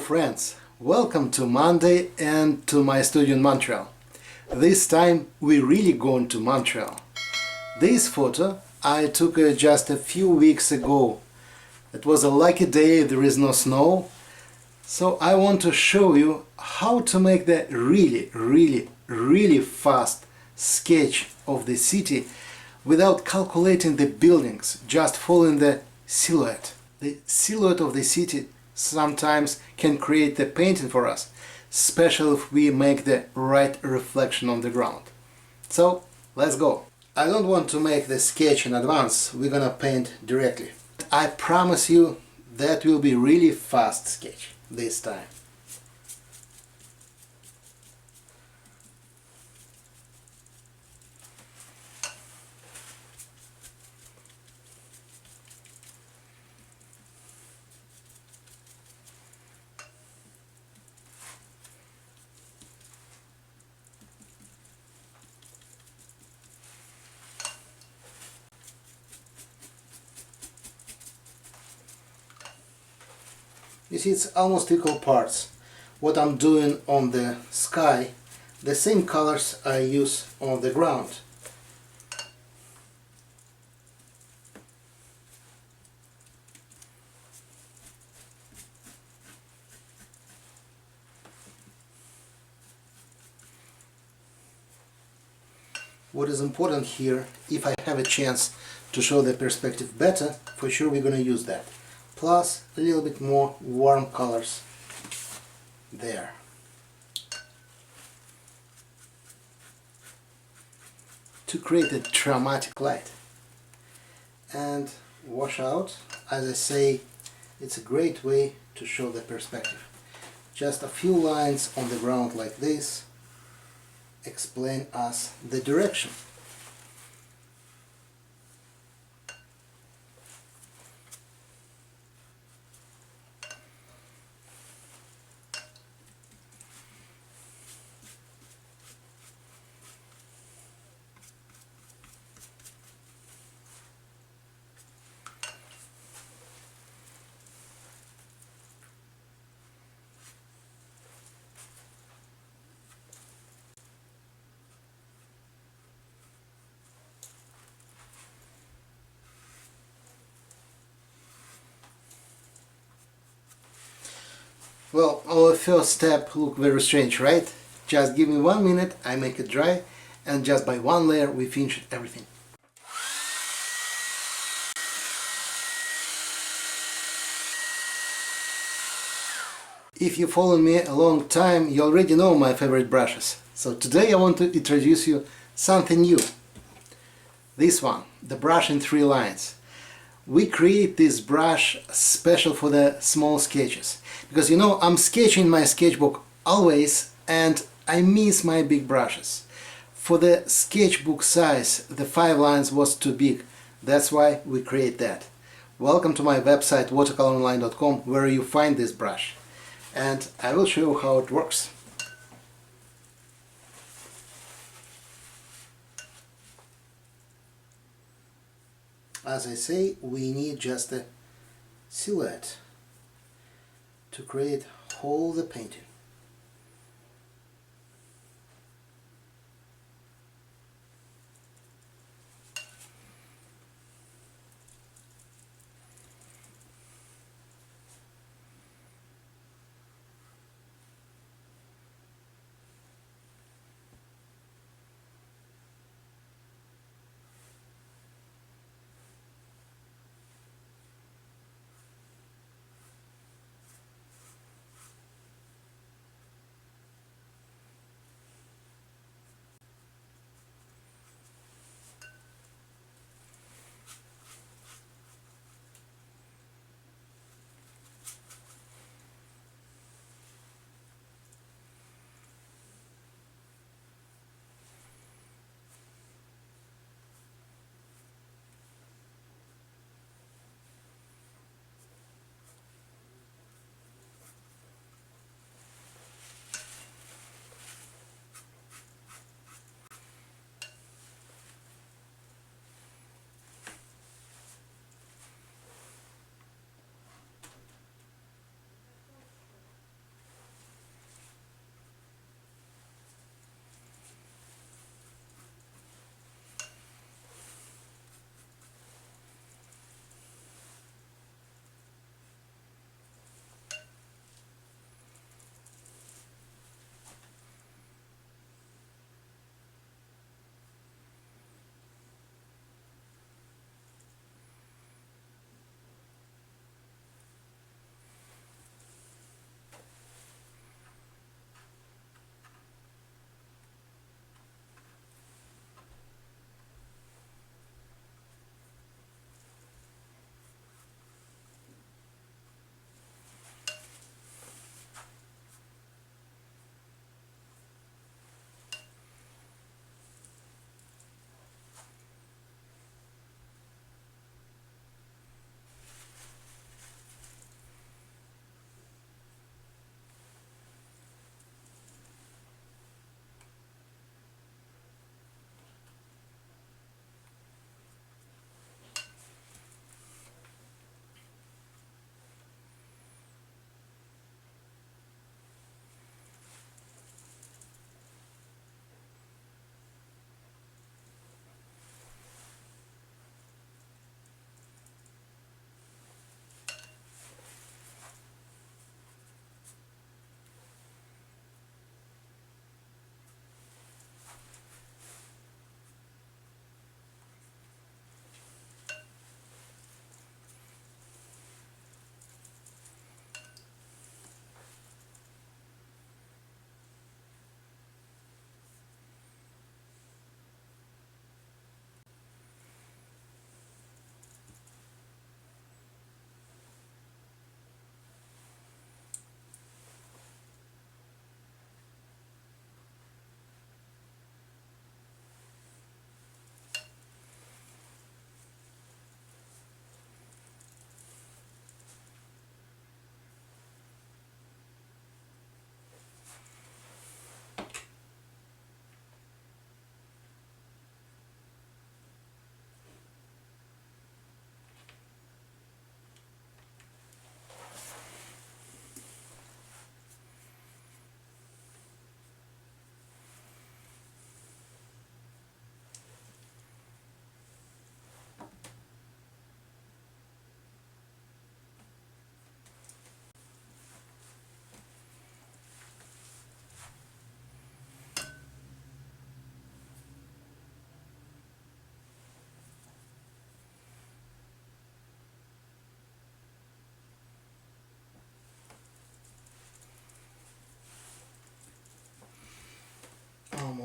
friends, welcome to Monday and to my studio in Montreal. This time we're really going to Montreal. This photo I took just a few weeks ago. It was a lucky day, there is no snow. So I want to show you how to make the really fast sketch of the city without calculating the buildings, just following the silhouette. The silhouette of the city sometimes can create the painting for us, especially if we make the right reflection on the ground. So let's go. I don't want to make the sketch in advance, we're gonna paint directly. I promise you that will be really fast sketch this time. You see, it's almost equal parts. What I'm doing on the sky, the same colors I use on the ground. What is important here, if I have a chance to show the perspective better, for sure we're going to use that. Plus a little bit more warm colors there. To create a dramatic light. And wash out, as I say, it's a great way to show the perspective. Just a few lines on the ground like this explain us the direction. Well, our first step look very strange, right? Just give me 1 minute, I make it dry, and just by one layer we finish everything. If you follow me a long time, you already know my favorite brushes. So today I want to introduce you something new. This one, the brush in 3 lines. We create this brush special for the small sketches. Because you know, I'm sketching my sketchbook always and I miss my big brushes. For the sketchbook size, the 5 lines was too big. That's why we create that. Welcome to my website watercoloronline.com, where you find this brush. And I will show you how it works. As I say, we need just a silhouette to create whole the painting.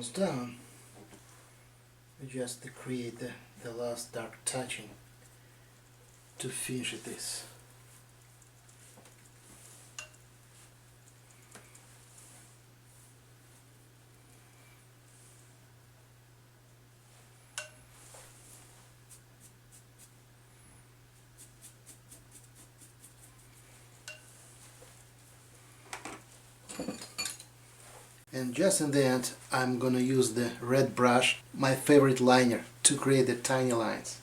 almost done. Just to create the last dark touching to finish this. And just in the end, I'm gonna use the red brush, my favorite liner, to create the tiny lines.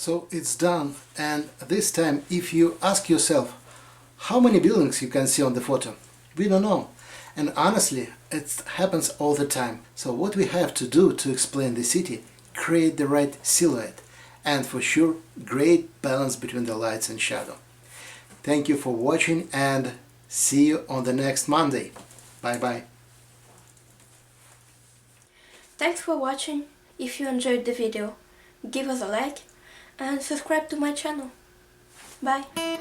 So it's done, and this time if you ask yourself how many buildings you can see on the photo, we don't know. And honestly, it happens all the time. So what we have to do to explain the city, create the right silhouette, and for sure, great balance between the lights and shadow. Thank you for watching and see you on the next Monday. Bye bye. Thanks for watching. If you enjoyed the video, give us a like and subscribe to my channel. Bye!